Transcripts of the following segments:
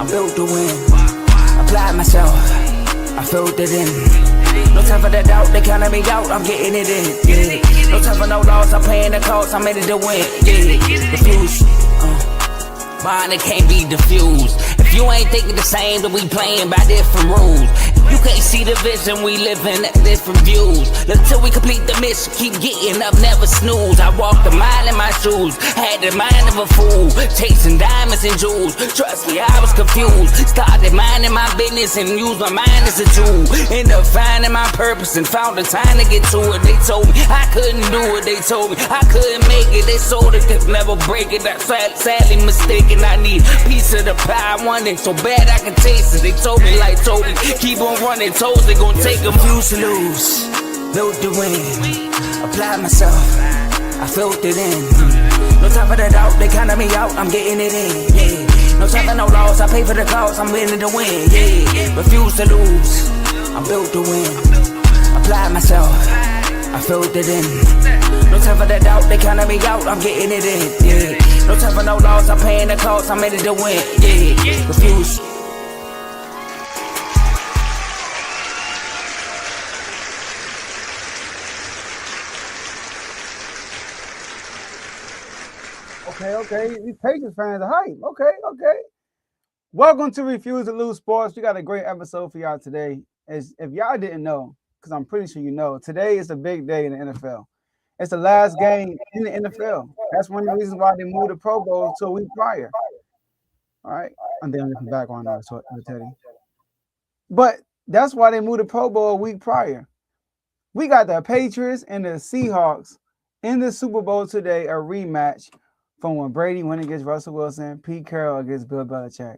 I'm built to win. Applied myself, I filled it in. No time for the doubt, they counted me out, I'm getting it in. Yeah. No time for no loss, I'm paying the cost, I'm in it to win. Yeah. Diffuse, mine it can't be diffused. If you ain't thinking the same, then we playing by different rules. You can't see the vision, we living at different views. Until we complete the mission, keep getting up, never snooze. I walked a mile in my shoes, had the mind of a fool, chasing diamonds and jewels. Trust me, I was confused. Started minding my business and used my mind as a tool. Ended up finding my purpose and found the time to get to it. They told me I couldn't do it, they told me I couldn't make it. They sold it, could never break it. That's sadly mistaken. I need a piece of the pie, I want it so bad I can taste it. They told me like Toby, keep on running toes, they gon' take them. Refuse to lose, built to win. Applied myself, I filled it in. No time for the doubt, they counted me out, I'm getting it in. Yeah. No time for no loss, I pay for the cost, I'm winning to win. Yeah. Refuse to lose, I'm built to win. Applied myself, I filled it in. No time for the doubt, they counted me out, I'm getting it in. Yeah. No time for no loss, I'm paying the cost, I'm in it to win. Yeah. Refuse. Okay. These Patriots fans are hype. Okay. Welcome to Refuse to Lose Sports. We got a great episode for y'all today. If y'all didn't know, because I'm pretty sure you know, today is a big day in the NFL. It's the last game in the NFL. That's one of the reasons why they moved the Pro Bowl to a week prior. All right. And then I'm going to come back on that, Teddy. But that's why they moved the Pro Bowl a week prior. We got the Patriots and the Seahawks in the Super Bowl today, a rematch from when Brady went against Russell Wilson, Pete Carroll against Bill Belichick.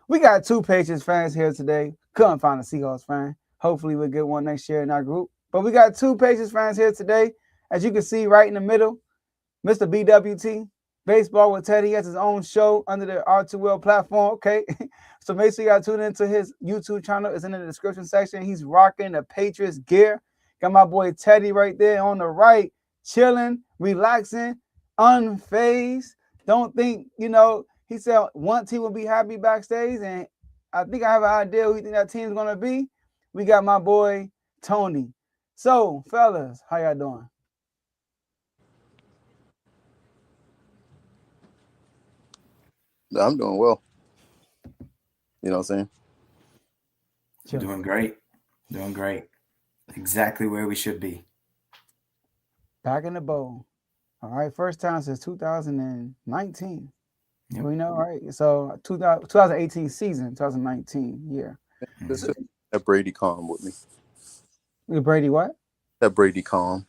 We got two Patriots fans here today. Couldn't find a Seahawks fan. Hopefully we'll get one next year in our group. But we got two Patriots fans here today. As you can see right in the middle, Mr. BWT, Baseball with Teddy, has his own show under the R2L platform. Okay. So make sure y'all tune into his YouTube channel. It's in the description section. He's rocking the Patriots gear. Got my boy Teddy right there on the right, chilling, relaxing, unfazed. Don't think, he said one team will be happy backstage, and I think I have an idea who you think that team's going to be. We got my boy Tony. So, fellas, how y'all doing? I'm doing well. You know what I'm saying? Doing great. Exactly where we should be. Back in the bowl. All right, first time since 2019. Yep. We know, right? So 2018 season, 2019 year. This is that Brady calm with me. Brady what? That Brady calm.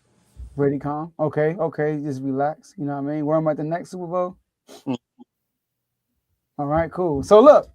Brady calm. Okay. Just relax. You know what I mean? Worry about the next Super Bowl. All right, cool. So look,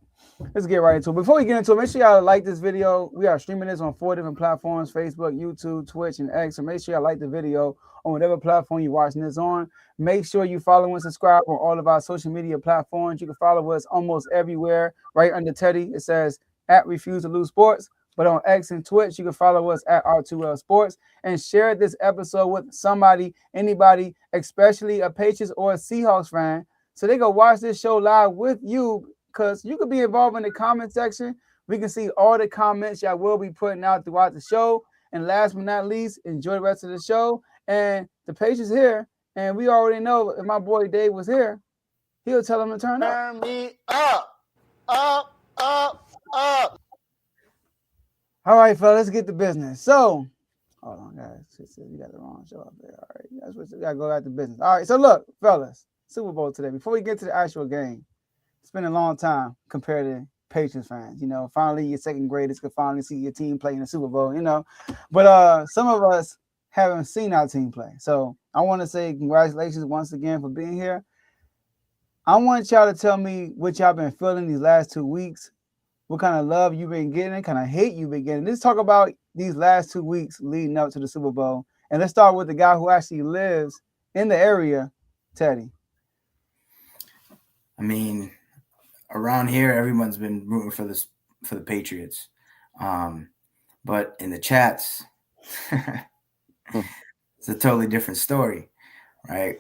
let's get right into it. Before we get into it, make sure y'all like this video. We are streaming this on 4 different platforms: Facebook, YouTube, Twitch, and X. So make sure y'all like the video on whatever platform you're watching this on. Make sure you follow and subscribe on all of our social media platforms. You can follow us almost everywhere. Right under Teddy, it says @Refuse to Lose Sports. But on X and Twitch, you can follow us @R2L Sports, and share this episode with somebody, anybody, especially a Patriots or a Seahawks fan, so they go watch this show live with you, because you could be involved in the comment section. We can see all the comments y'all will be putting out throughout the show. And last but not least, enjoy the rest of the show. And the Patriots here, and we already know if my boy Dave was here, he'll tell him to turn up. Turn me up. All right, fellas, let's get to business. So, hold on, guys. You got the wrong show up there. All right, that's what you got to go out to business. All right, so look, fellas, Super Bowl today. Before we get to the actual game, it's been a long time compared to Patriots fans. Finally your second graders could finally see your team play in the Super Bowl. But some of us haven't seen our team play. So I want to say congratulations once again for being here. I want y'all to tell me what y'all been feeling these last 2 weeks. What kind of love you've been getting, kind of hate you've been getting. Let's talk about these last 2 weeks leading up to the Super Bowl. And let's start with the guy who actually lives in the area, Teddy. I mean, around here, everyone's been rooting for the Patriots. But in the chats, it's a totally different story, right?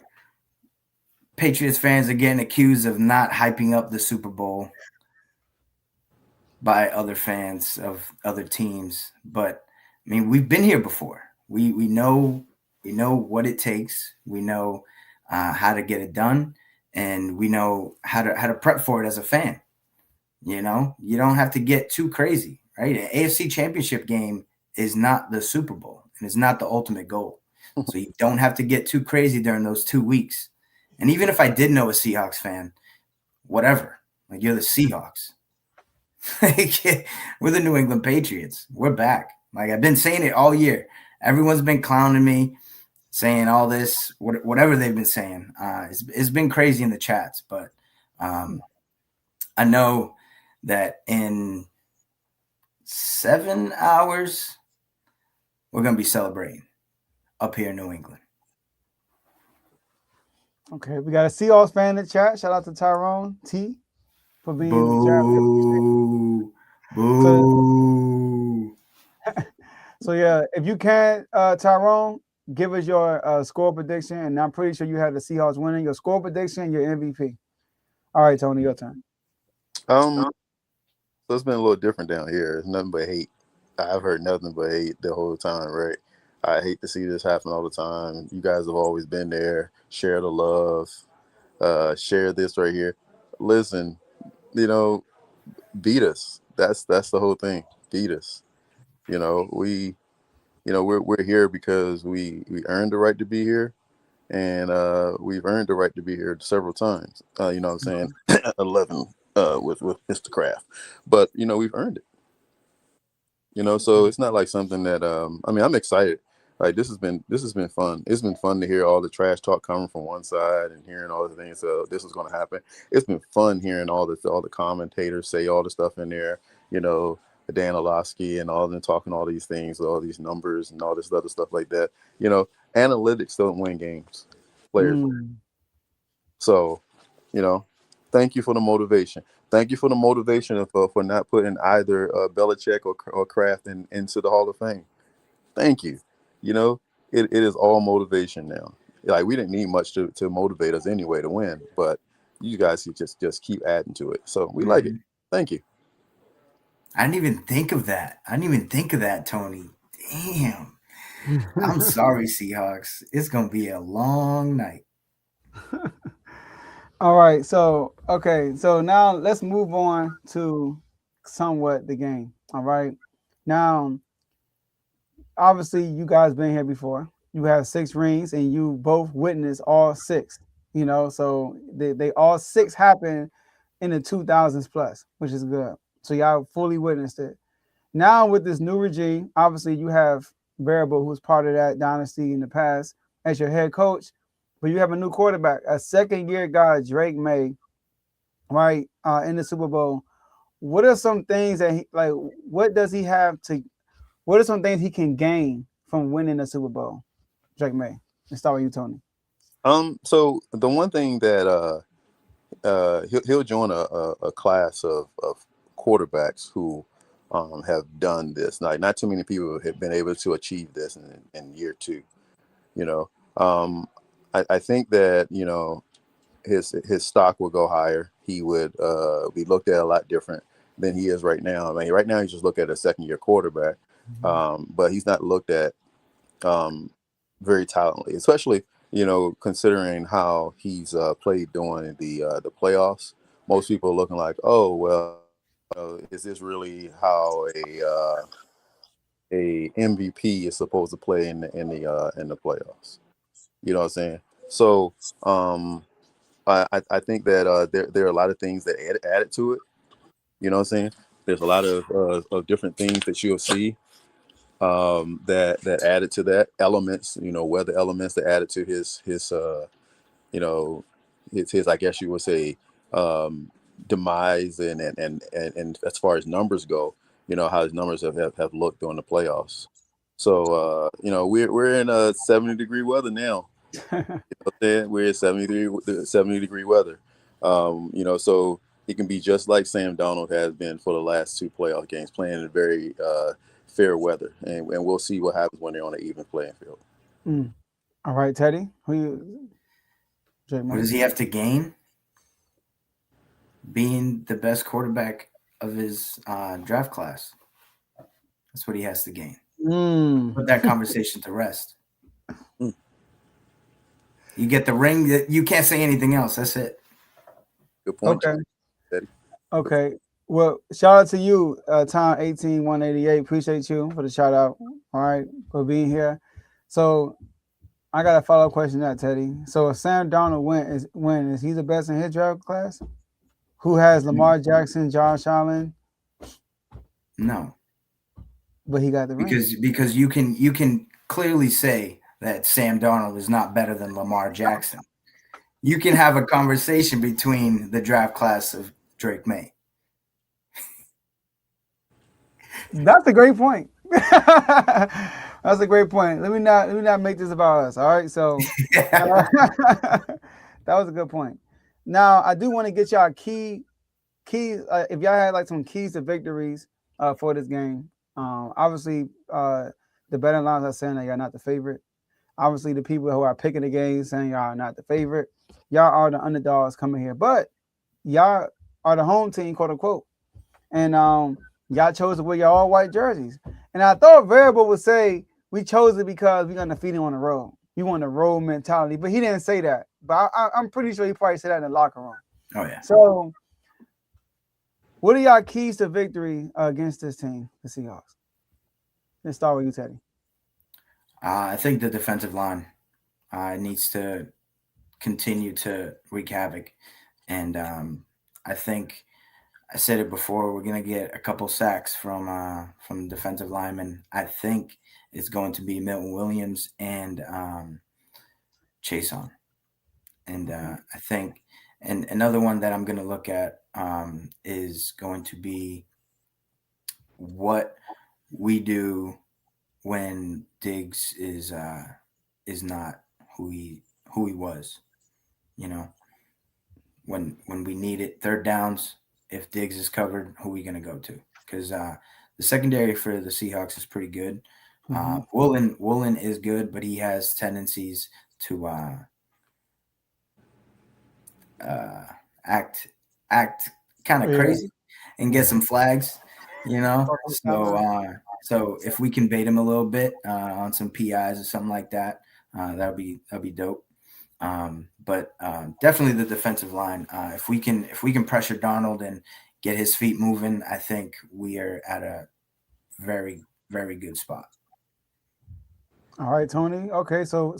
Patriots fans are getting accused of not hyping up the Super Bowl. by other fans of other teams, but I mean, we've been here before. We know what it takes. We know how to get it done, and we know how to prep for it as a fan. You know, you don't have to get too crazy, right? An AFC Championship game is not the Super Bowl, and it's not the ultimate goal. So you don't have to get too crazy during those 2 weeks. And even if I did know a Seahawks fan, whatever, like you're the Seahawks. We're the New England Patriots. We're back. Like I've been saying it all year. Everyone's been clowning me, saying all this, whatever they've been saying. It's been crazy in the chats, but I know that in 7 hours we're gonna be celebrating up here in New England. Okay, we got a Seahawks fan in the chat. Shout out to Tyrone T for being in the chat. Boo. So yeah, if you can, Tyrone, give us your score prediction, and I'm pretty sure you have the Seahawks winning. Your score prediction, your MVP. All right, Tony, your turn. So it's been a little different down here. It's nothing but hate. I've heard nothing but hate the whole time, right? I hate to see this happen all the time. You guys have always been there. Share the love. Share this right here. Listen, beat us. That's the whole thing. Beat us. We're here because we earned the right to be here, and we've earned the right to be here several times. You know what I'm saying? 11 with Mr. Kraft, but we've earned it. So it's not like something that I'm excited. Like this has been fun. It's been fun to hear all the trash talk coming from one side and hearing all the things. This is going to happen. It's been fun hearing all the commentators say all the stuff in there. Dan Orlovsky and all of them talking all these things, all these numbers and all this other stuff like that. Analytics don't win games. Players. So, thank you for the motivation. Thank you for the motivation for not putting either Belichick or Kraft into the Hall of Fame. Thank you. It is all motivation now. Like we didn't need much to motivate us anyway to win, but you guys just keep adding to it. So we like it. Thank you. I didn't even think of that. Tony. Damn. I'm sorry, Seahawks. It's gonna be a long night. All right, so now let's move on to somewhat the game. All right, now obviously you guys been here before. You have 6 rings, and you both witnessed all 6. So they all 6 happened in the 2000s plus, which is good. So y'all fully witnessed it. Now with this new regime, obviously you have Variable, who's part of that dynasty in the past, as your head coach, but you have a new quarterback, a second-year guy, Drake May, right, in the Super Bowl. What are some things that what does he have to? What are some things he can gain from winning the Super Bowl? Drake May. Let's start with you, Tony. So the one thing that he'll join a class of quarterbacks who have done this. Not too many people have been able to achieve this in year 2. I think that his stock will go higher. He would be looked at a lot different than he is right now. I mean, right now he's just looked at a second-year quarterback, but he's not looked at very talently, especially considering how he's played during the playoffs. Most people are looking like, oh well, is this really how a MVP is supposed to play in the playoffs? You know what I'm saying? So I think that there are a lot of things that added to it. You know what I'm saying? There's a lot of different things that you'll see that added to that elements. Weather elements that added to his I guess you would say demise and as far as numbers go, how his numbers have looked during the playoffs. So we're in a 70-degree weather now. We're at 70-degree weather. So he can be just like Sam Darnold has been for the last 2 playoff games, playing in very fair weather, and we'll see what happens when they're on an even playing field. All right, Teddy, what does he have to gain? Being the best quarterback of his draft class. That's what he has to gain. Mm. Put that conversation to rest. Mm. You get the ring. You can't say anything else. That's it. Good point. Okay. Teddy. Okay. Well, shout out to you, Tom 18188. Appreciate you for the shout out. All right, for being here. So I got a follow up question to that, Teddy. So if Sam Darnold is he the best in his draft class? Who has Lamar Jackson, Josh Allen? No, But he got the ring. because you can clearly say that Sam Darnold is not better than Lamar Jackson. You can have a conversation between the draft class of Drake May. That's a great point. That's a great point. Let me not make this about us. All right. So that was a good point. Now I do want to get y'all keys. If y'all had like some keys to victories for this game. Obviously, the betting lines are saying that y'all not the favorite. Obviously, the people who are picking the game saying y'all are not the favorite. Y'all are the underdogs coming here, but y'all are the home team, quote unquote. And y'all chose to wear your all white jerseys. And I thought Variable would say we chose it because we're gonna feed him on the road. You want the road mentality, but he didn't say that. But I'm pretty sure he probably said that in the locker room. Oh yeah. So, what are y'all keys to victory against this team, the Seahawks? Let's start with you, Teddy. I think the defensive line needs to continue to wreak havoc, and I think I said it before. We're gonna get a couple sacks from defensive linemen. I think it's going to be Milton Williams and Chason, and I think and another one that I'm gonna look at is going to be what we do when Diggs is not who he was, you know, when we need it, third downs, if Diggs is covered, who are we going to go to? Because the secondary for the Seahawks is pretty good. Woolen is good, but he has tendencies to act kind of crazy and get some flags, you know. So if we can bait him a little bit on some PIs or something like that, that'll be dope. But definitely the defensive line. If we can pressure Donald and get his feet moving, I think we are at a very, very good spot. All right, Tony. Okay, so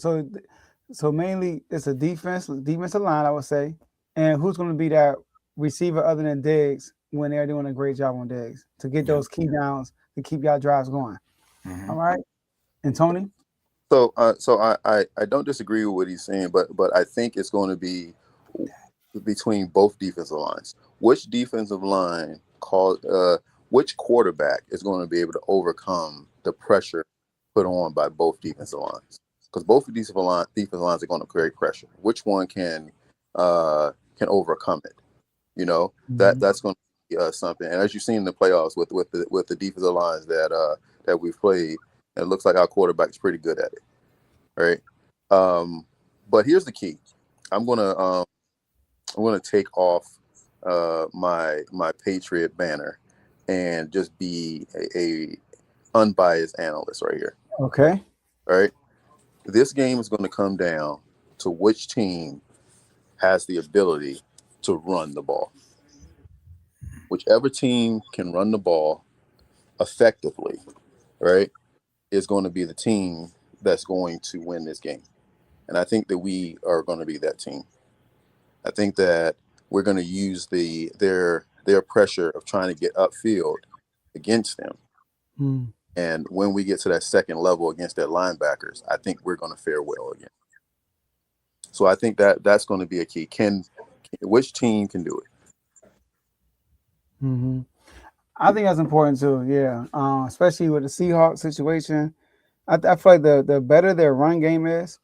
mainly it's a defensive line, I would say. And who's going to be that receiver other than Diggs when they're doing a great job on Diggs to get those key downs to keep y'all drives going? Mm-hmm. All right, and Tony. So I don't disagree with what he's saying, but I think it's going to be between both defensive lines. Which defensive line which quarterback is going to be able to overcome the pressure put on by both defensive lines? Because both of these defensive lines are going to create pressure. Which one can overcome it? You know, that's going to be something. And as you've seen in the playoffs with the defensive lines that we've played, it looks like our quarterback is pretty good at it, right? But here's the key: I'm gonna take off my Patriot banner and just be a unbiased analyst right here. Okay. All right. This game is going to come down to which team has the ability to run the ball. Whichever team can run the ball effectively, right, is going to be the team that's going to win this game. And I think that we are going to be that team. I think that we're going to use their pressure of trying to get upfield against them. And when we get to that second level against their linebackers, I think we're going to fare well again. So I think that's going to be a key. Which team can do it? Mm-hmm. I think that's important too. Yeah, especially with the Seahawks situation. I feel like the better their run game is,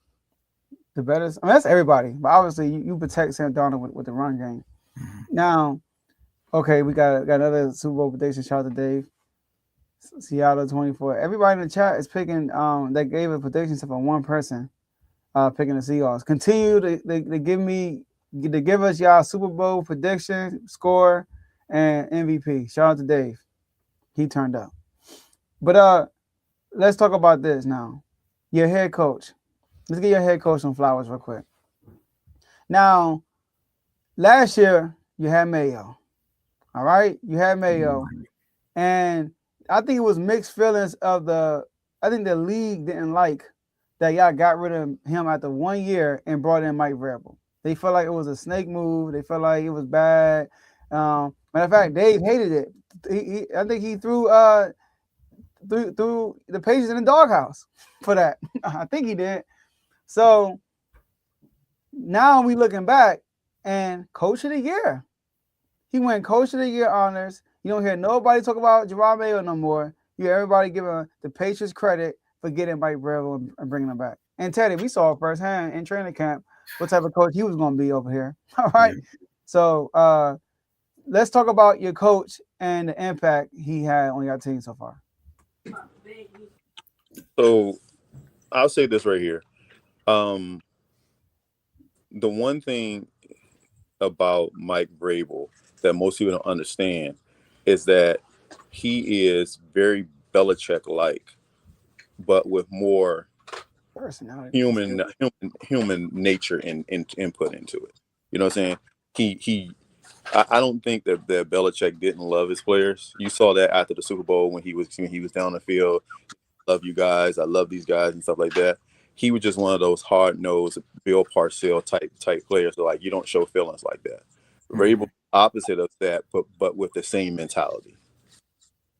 the better. I mean, that's everybody, but obviously you protect Sam Darnold with the run game. Now, okay, we got another Super Bowl prediction. Shout out to Dave. Seattle 24. Everybody in the chat is picking. That gave a prediction except for one person, picking the Seahawks. Continue to give us y'all Super Bowl prediction score and MVP. Shout out to Dave. He turned up. But let's talk about this now. Your head coach. Let's get your head coach some flowers real quick. Now, last year you had Mayo. All right, you had Mayo, and I think it was mixed feelings of the. I think the league didn't like that y'all got rid of him after 1 year and brought in Mike Vrabel. They felt like it was a snake move. They felt like it was bad. Matter of fact, Dave hated it. I think he threw the pages in the doghouse for that. I think he did. So now we looking back, and coach of the year. He went coach of the year honors. You don't hear nobody talk about Gerard Mayo no more. You hear everybody giving the Patriots credit for getting Mike Vrabel and bringing him back. And Teddy, we saw firsthand in training camp what type of coach he was going to be over here. All right. Yeah. So let's talk about your coach and the impact he had on your team so far. So I'll say this right here. The one thing about Mike Vrabel that most people don't understand is that he is very Belichick-like, but with more human nature and input into it. You know what I'm saying? I don't think that Belichick didn't love his players. You saw that after the Super Bowl when he was down the field. Love you guys. I love these guys and stuff like that. He was just one of those hard-nosed Bill Parcells type players. So like you don't show feelings like that. Vrabel opposite of that, but with the same mentality.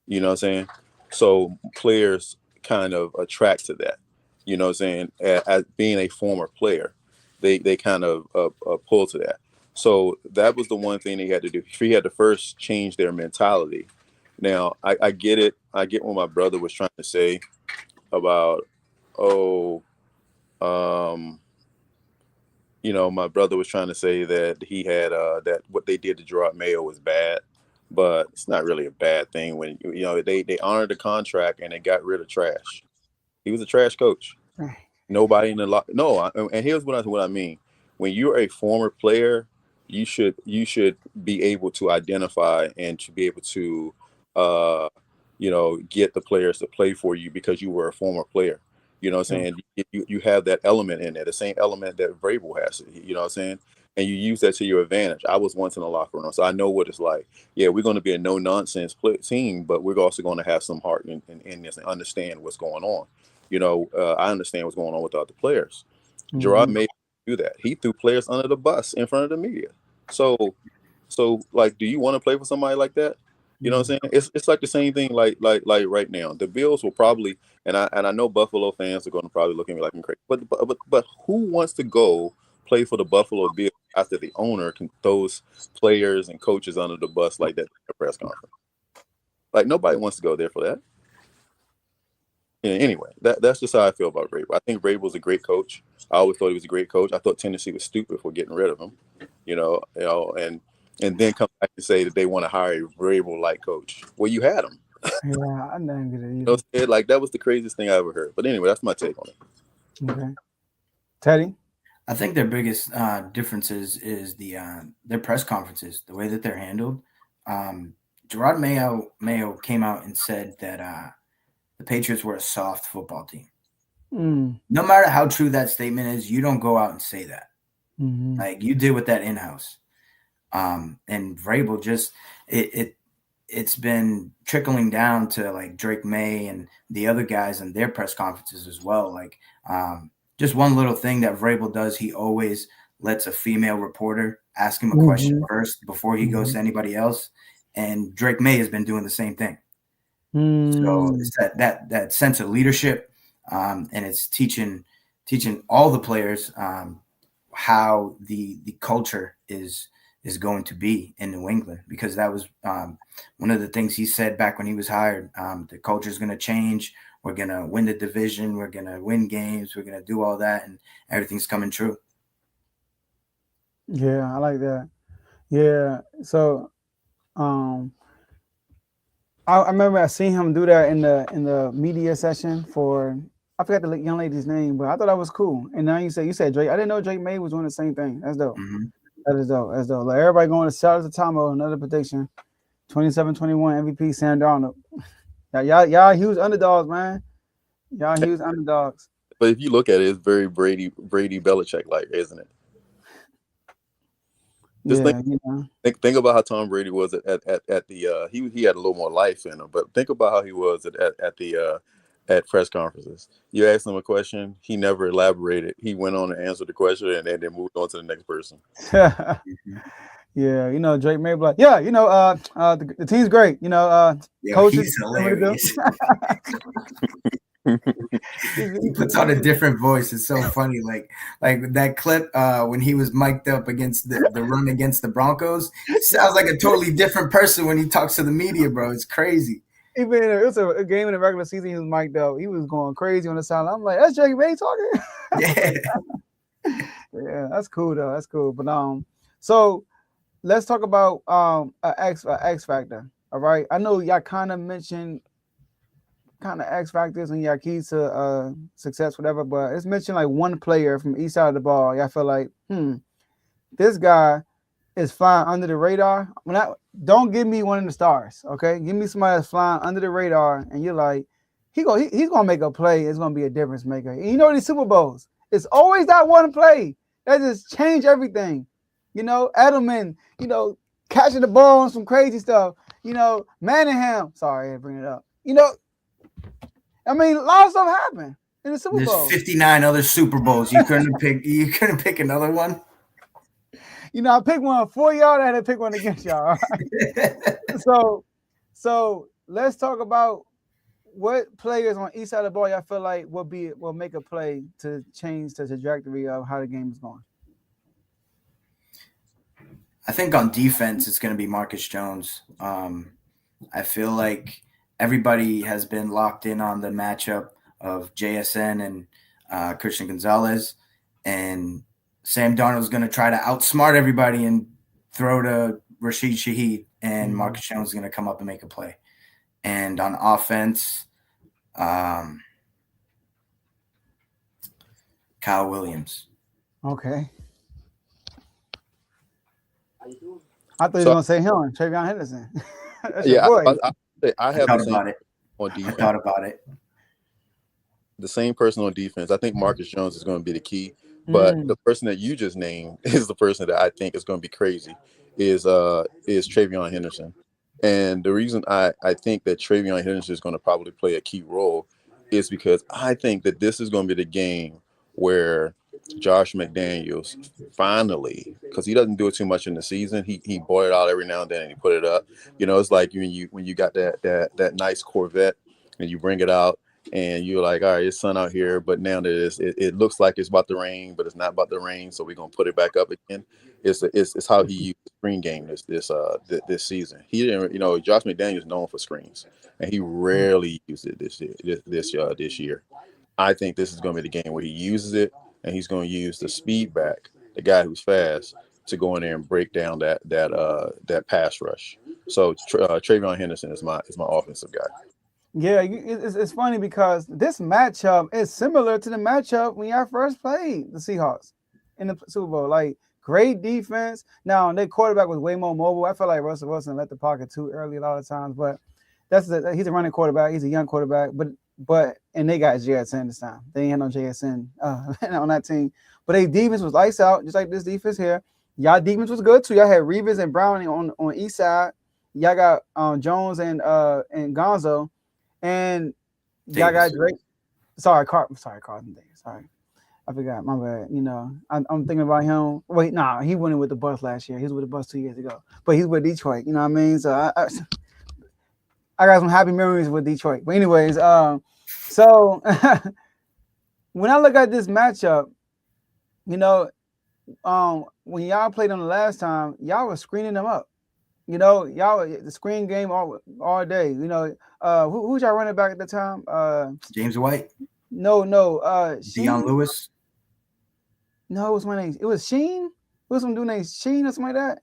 You know what I'm saying? So players kind of attract to that. You know what I'm saying? As being a former player, they kind of pull to that. So that was the one thing they had to do. He had to first change their mentality. Now, I get it. I get what my brother was trying to say about, my brother was trying to say that he had that what they did to Gerard Mayo was bad, but it's not really a bad thing when they honored the contract and they got rid of trash. He was a trash coach. Nobody in the and here's what I mean. When you're a former player, you should be able to identify and to be able to get the players to play for you because you were a former player. You know what I'm saying? You have that element in there, the same element that Vrabel has. You know what I'm saying? And you use that to your advantage. I was once in the locker room, so I know what it's like. Yeah, we're going to be a no-nonsense team, but we're also going to have some heart in this and understand what's going on. I understand what's going on with the other players. Mm-hmm. Gerard made do that. He threw players under the bus in front of the media. So like, do you want to play for somebody like that? You know what I'm saying? It's like the same thing like right now. The Bills will probably, and I know Buffalo fans are going to probably look at me like I'm crazy, but who wants to go play for the Buffalo Bills after the owner can throws players and coaches under the bus like that at a press conference? Like nobody wants to go there for that. Anyway, that's just how I feel about Vrabel. I think Vrabel's a great coach. I always thought he was a great coach. I thought Tennessee was stupid for getting rid of him. And then come back and say that they want to hire a Vrabel-like coach. Well, you had him. Yeah, I didn't get it either. Like that was the craziest thing I ever heard. But anyway, that's my take on it. Okay, Teddy. I think their biggest differences is their press conferences, the way that they're handled. Gerard Mayo came out and said that the Patriots were a soft football team. No matter how true that statement is, you don't go out and say that. Mm-hmm. Like you did with that in-house. And Vrabel just it's been trickling down to like Drake May and the other guys in their press conferences as well. Like just one little thing that Vrabel does, he always lets a female reporter ask him a question first before he goes to anybody else. And Drake May has been doing the same thing. So it's that sense of leadership, and it's teaching all the players how the culture is going to be in New England, because that was one of the things he said back when he was hired. The culture is going to change. We're going to win the division. We're going to win games. We're going to do all that, and everything's coming true. Yeah, I like that. Yeah, so I remember I seen him do that in the media session for, I forgot the young lady's name, but I thought that was cool. And now you said Drake. I didn't know Drake May was doing the same thing. That's dope. Mm-hmm. That is dope. That's dope. Like everybody going to shout out to Tomo, another prediction. 27-21 MVP Sam Darnold. Y'all huge underdogs, man. Y'all huge underdogs. But if you look at it, it's very Brady Belichick like, isn't it? Just Yeah, you know. think about how Tom Brady was at the he had a little more life in him, but think about how he was at press conferences. You asked him a question, he never elaborated. He went on to answer the question and then moved on to the next person. Yeah, you know, Drake may be like, yeah, you know, the team's great. You know, coaches, he's hilarious. He puts on a different voice. It's so funny. Like that clip when he was mic'd up against the run against the Broncos. He sounds like a totally different person when he talks to the media, bro. It's crazy. Even it was a game in the regular season, he was mic'd up. He was going crazy on the sideline. I'm like, that's Drake May talking. Yeah, that's cool though. That's cool. But so let's talk about a X factor. All right, I know y'all kind of mentioned X factors and y'all keys to success, whatever. But it's mentioned like one player from each side of the ball. Y'all feel like, this guy is flying under the radar. Don't give me one of the stars, okay? Give me somebody that's flying under the radar, and you're like, he's gonna make a play. It's gonna be a difference maker. And you know these Super Bowls, it's always that one play that just changed everything. You know, Edelman, you know, catching the ball on some crazy stuff. You know, Manningham. Sorry, I bring it up. You know, I mean, a lot of stuff happened in the Super Bowl. There's 59 other Super Bowls. You couldn't pick another one. You know, I picked one for y'all. I had to pick one against y'all. Right? So let's talk about what players on each side of the ball y'all feel like will make a play to change the trajectory of how the game is going. I think on defense, it's going to be Marcus Jones. I feel like everybody has been locked in on the matchup of JSN and Christian Gonzalez, and Sam Darnold's going to try to outsmart everybody and throw to Rashid Shaheed, and Marcus Jones is going to come up and make a play. And on offense, Kyle Williams. Okay. I thought you were going to say him, Travion Henderson. Yeah, I thought about it. On defense. I thought about it. The same person on defense. I think Marcus Jones is going to be the key. But the person that you just named is the person that I think is going to be crazy. Is Travion Henderson. And the reason I think that Travion Henderson is going to probably play a key role is because I think that this is going to be the game where Josh McDaniels finally, because he doesn't do it too much in the season, he bought it out every now and then and he put it up. You know, it's like when you got that nice Corvette and you bring it out and you're like, all right, it's sun out here, but now it looks like it's about to rain, but it's not about to rain, so we're gonna put it back up again. It's how he used the screen game this season. He didn't, you know, Josh McDaniels is known for screens, and he rarely used it this year. I think this is going to be the game where he uses it, and he's going to use the speed back, the guy who's fast, to go in there and break down that pass rush. So Travion Henderson is my offensive guy. Yeah, it's funny because this matchup is similar to the matchup when y'all first played the Seahawks in the Super Bowl. Like, great defense. Now, their quarterback was way more mobile. I feel like Russell Wilson left the pocket too early a lot of times, but he's a running quarterback. He's a young quarterback, and they got JSN this time. They ain't had no JSN on that team. But their defense was lights out, just like this defense here. Y'all defense was good too. Y'all had Reeves and Browning on each side. Y'all got Jones and Gonzo. And y'all got Drake. Carlton Davis. Sorry. I forgot. My bad. You know, I'm thinking about him. Wait, he went in with the bus last year. He was with the bus 2 years ago. But he's with Detroit. You know what I mean? So I got some happy memories with Detroit. But anyways, so when I look at this matchup, you know, when y'all played them the last time, y'all was screening them up. You know, y'all the screen game all day. You know, who's y'all running back at the time? James White. No. Deion Lewis. No, it was Sheen. It was some dude named Sheen or something like that.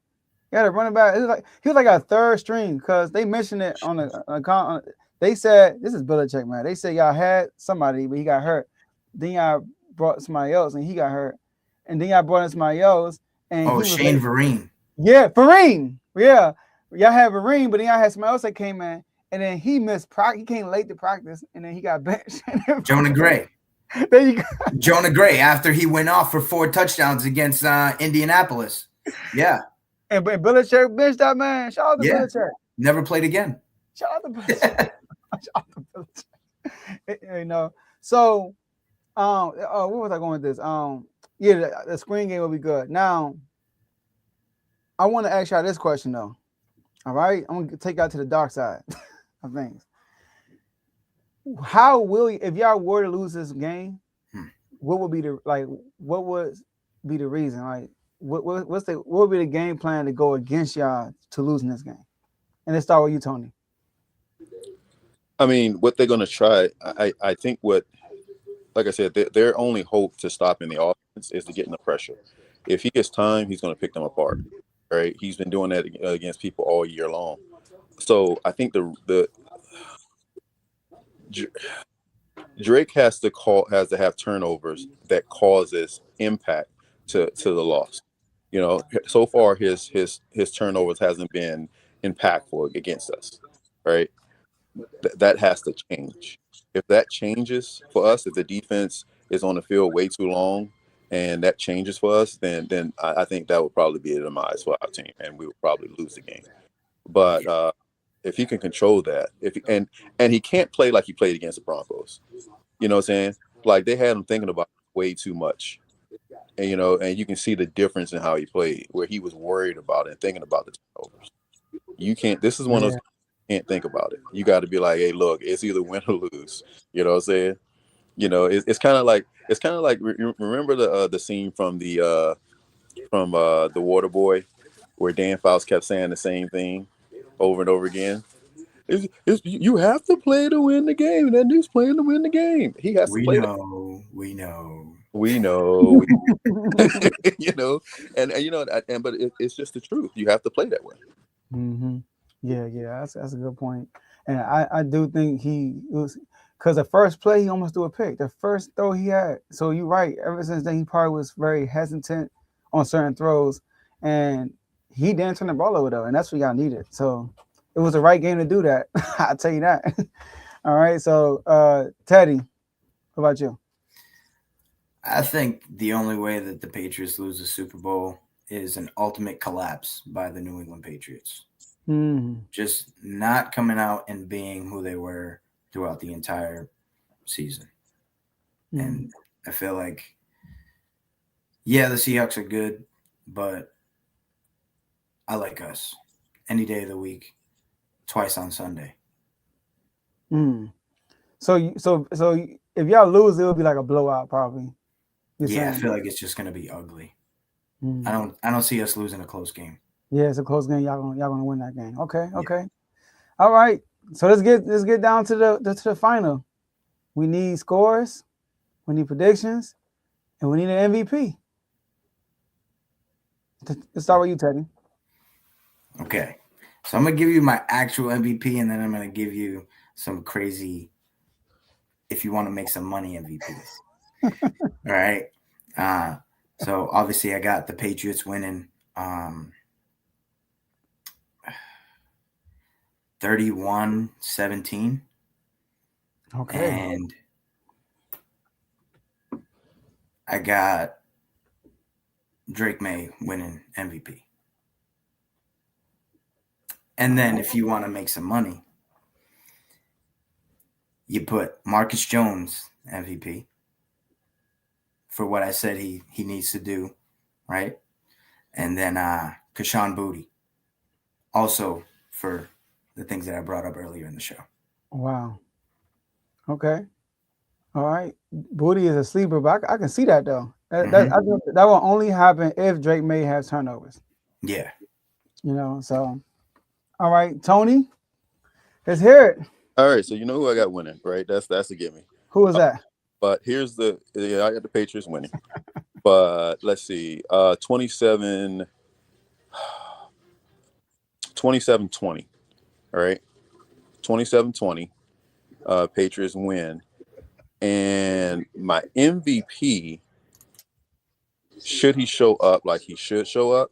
He had a running back. He was like a third string because they mentioned it on the. They said this is Belichick, man. They said y'all had somebody, but he got hurt. Then y'all brought somebody else, and he got hurt. And then y'all brought in somebody else, and Shane Vereen. Yeah, Vereen. Yeah. y'all had a ring, but then y'all had somebody else that came in, and then he missed practice. He came late to practice, and then he got benched. Jonah Gray. There you go. Jonah Gray, after he went off for 4 touchdowns against Indianapolis. Yeah. And Belichick benched that man. Shout out to Belichick. Never played again. Shout out to Belichick. Shout out to Belichick. You know. So, what was I going with this? Yeah, the screen game will be good. Now, I want to ask y'all this question though. All right, I'm gonna take y'all to the dark side of things. How will you, if y'all were to lose this game, what would be the what would be the reason? Like, what would be the game plan to go against y'all to losing this game? And let's start with you, Tony. I mean, what they're gonna try, I think what, like I said, their only hope to stopping the offense is to get in the pressure. If he gets time, he's gonna pick them apart. Right? He's been doing that against people all year long. So I think the Drake has to have turnovers that causes impact to the loss. You know, so far his turnovers hasn't been impactful against us. Right? That has to change. If that changes for us, if the defense is on the field way too long, and that changes for us, then I think that would probably be a demise for our team, and we would probably lose the game. But if he can control that, and he can't play like he played against the Broncos, you know what I'm saying? Like they had him thinking about way too much, and and you can see the difference in how he played, where he was worried about it and thinking about the turnovers. You can't. This is one of those. Can't think about it. You got to be like, hey, look, it's either win or lose. You know what I'm saying? It's kind of like remember the scene from the Water Boy, where Dan Fouts kept saying the same thing over and over again. You have to play to win the game. That dude's playing to win the game. He has to play. We know. But it's just the truth. You have to play that way. Mm-hmm. Yeah, that's a good point. And I do think he was, because the first play he almost threw a pick. The first throw he had. So you're right. Ever since then, he probably was very hesitant on certain throws, and he didn't turn the ball over though, and that's what y'all needed. So it was the right game to do that. I'll tell you that. All right. So Teddy, what about you? I think the only way that the Patriots lose the Super Bowl is an ultimate collapse by the New England Patriots. Mm-hmm. Just not coming out and being who they were throughout the entire season. Mm-hmm. And I feel like, yeah, the Seahawks are good, but I like us any day of the week, twice on Sunday. Mm. So if y'all lose, it'll be like a blowout, probably. I feel like it's just gonna be ugly. Mm. I don't see us losing a close game. Yeah, it's a close game. Y'all gonna win that game. Okay. All right. So let's get down to the final. We need scores, we need predictions, and we need an MVP. Let's start with you, Teddy. Okay. So I'm gonna give you my actual MVP, and then I'm gonna give you some crazy, if you want to make some money, MVPs. All right. So obviously I got the Patriots winning 31-17. Okay. And I got Drake May winning MVP. And then if you want to make some money, you put Marcus Jones MVP for what I said he needs to do, right? And then Kashawn Boutte also for the things that I brought up earlier in the show. Wow. Okay. All right. Boutte is a sleeper, but I can see that though. I think that will only happen if Drake May has turnovers. Yeah. So all right, Tony, let's hear it. All right, so you know who I got winning, right? That's a gimme. Who was that? But here's I got the Patriots winning. But let's see, 27-20. All right, 27-20. Patriots win, and my MVP, should he show up like he should show up,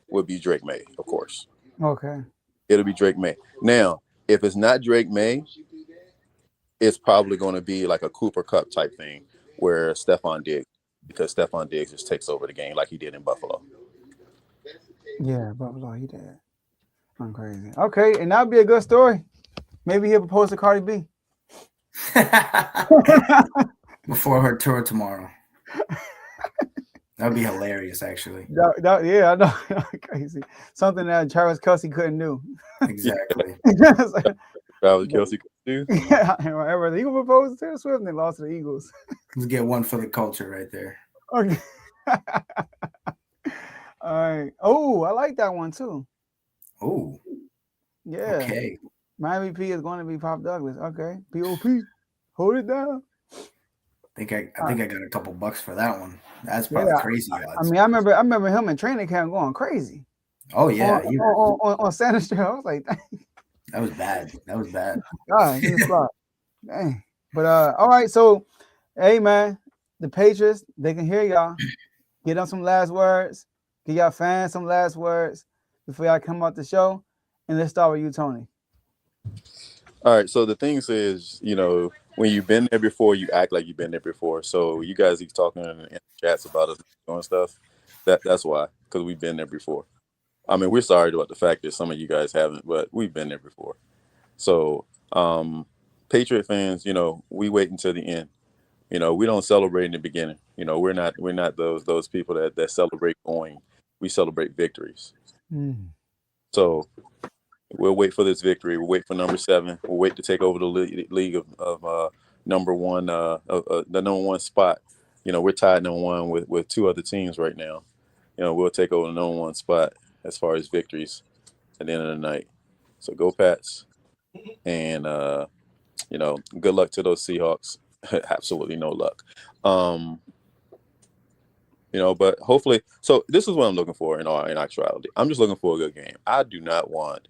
would be Drake May, of course. Okay. It'll be Drake May. Now, if it's not Drake May, it's probably going to be like a Cooper Cup type thing where Stephon Diggs, because Stephon Diggs just takes over the game like he did in Buffalo. Yeah, Buffalo, he did. I'm crazy. Okay, and that'd be a good story. Maybe he'll propose to Cardi B. Before her tour tomorrow. That'd be hilarious, actually. Yeah, I know. Crazy. Something that Travis Kelce couldn't do. Exactly. Travis Kelce could do. Yeah, the Eagles proposed to Taylor Swift and they lost to the Eagles. Let's get one for the culture right there. Okay. All right. Oh, I like that one too. Oh. Yeah. Okay. My MVP is going to be Pop Douglas. Okay. POP. Hold it down. I think I got a couple bucks for that one. That's probably crazy odds. I mean, I remember him in training camp going crazy. Oh yeah. On Santa Street. I was like, dang. That was bad. God, dang. But all right, so hey man, the Patriots, they can hear y'all. Get them some last words. Give y'all fans some last words before y'all come out the show. And let's start with you, Tony. All right, so the thing is, when you've been there before, you act like you've been there before. So you guys keep talking in the chats about us doing stuff. That's why, because we've been there before. I mean, we're sorry about the fact that some of you guys haven't, but we've been there before. So, Patriot fans, we wait until the end. We don't celebrate in the beginning. We're not those people that celebrate going. We celebrate victories. So we'll wait for this victory. We'll wait for number 7. We'll wait to take over the league of number one, the number 1 spot. We're tied number 1 with 2 other teams right now. We'll take over the number 1 spot as far as victories at the end of the night. So go Pats. And, good luck to those Seahawks. Absolutely no luck. But hopefully, so this is what I'm looking for in actuality. I'm just looking for a good game. I do not want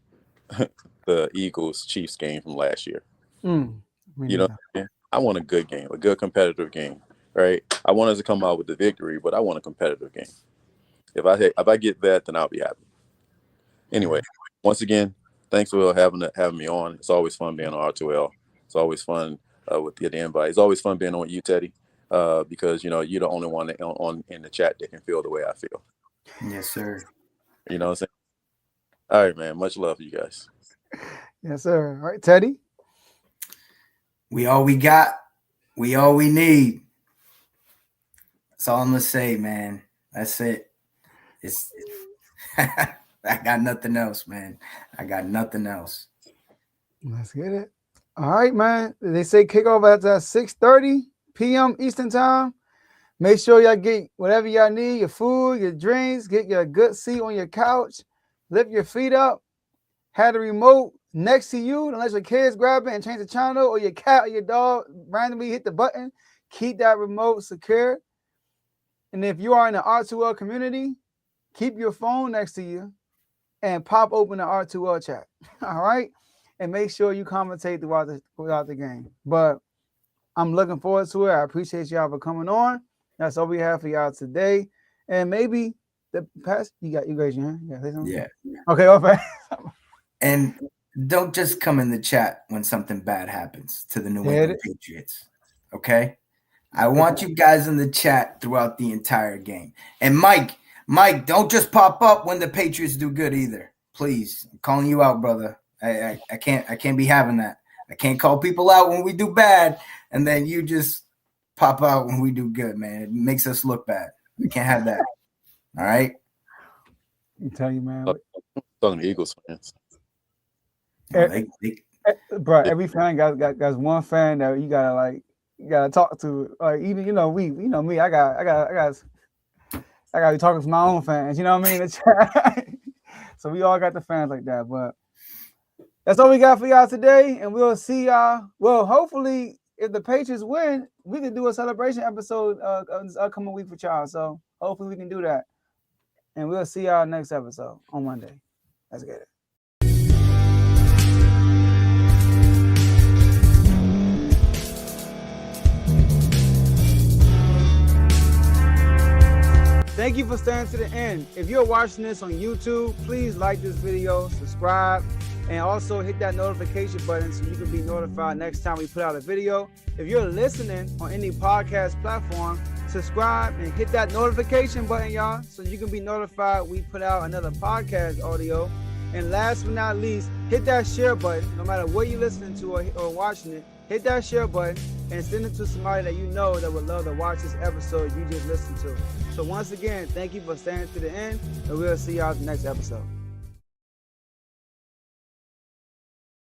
the Eagles-Chiefs game from last year. I want a good game, a good competitive game, right? I want us to come out with the victory, but I want a competitive game. If I get that, then I'll be happy. Anyway, once again, thanks for having me on. It's always fun being on R2L. It's always fun with the invite. It's always fun being on you, Teddy, because you're the only one in the chat that can feel the way I feel. Yes, sir. You know what I'm saying? All right, man. Much love to you guys. Yes, sir. All right, Teddy. We all we got. We all we need. That's all I'm gonna say, man. That's it. I got nothing else, man. I got nothing else. Let's get it. All right, man. They say kickoff at 6:30 p.m. Eastern time. Make sure y'all get whatever y'all need, your food, your drinks, get your good seat on your couch, lift your feet up, have the remote next to you, unless your kids grab it and change the channel, or your cat or your dog randomly hit the button. Keep that remote secure. And if you are in the R2L community, keep your phone next to you and pop open the R2L chat. All right? And make sure you commentate throughout the game. But I'm looking forward to it. I appreciate y'all for coming on. That's all we have for y'all today. And maybe the past, you raised your hand? You say something? Yeah. Okay, okay. And don't just come in the chat when something bad happens to the New England Patriots. Okay? I want you guys in the chat throughout the entire game. And Mike, don't just pop up when the Patriots do good either. Please. I'm calling you out, brother. I can't be having that. I can't call people out when we do bad and then you just pop out when we do good, man. It makes us look bad. We can't have that. All right? I tell you, man. Talking to Eagles fans. Bro, every fan got one fan that you gotta talk to. Like even me, I gotta be talking to my own fans. You know what I mean? So we all got the fans like that. But that's all we got for y'all today, and we'll see y'all. Well, hopefully, if the Patriots win, we can do a celebration episode this upcoming week for y'all. So hopefully we can do that, and we'll see y'all next episode on Monday. Let's get it. Thank Thank you for staying to the end. If you're watching this on YouTube, please like this video, subscribe, and also hit that notification button so you can be notified next time we put out a video. If you're listening on any podcast platform, subscribe and hit that notification button, y'all, so you can be notified we put out another podcast audio. And last but not least, hit that share button. No matter what you're listening to or watching it, hit that share button and send it to somebody that you know that would love to watch this episode you just listened to. So once again, thank you for staying to the end, and we'll see y'all in the next episode.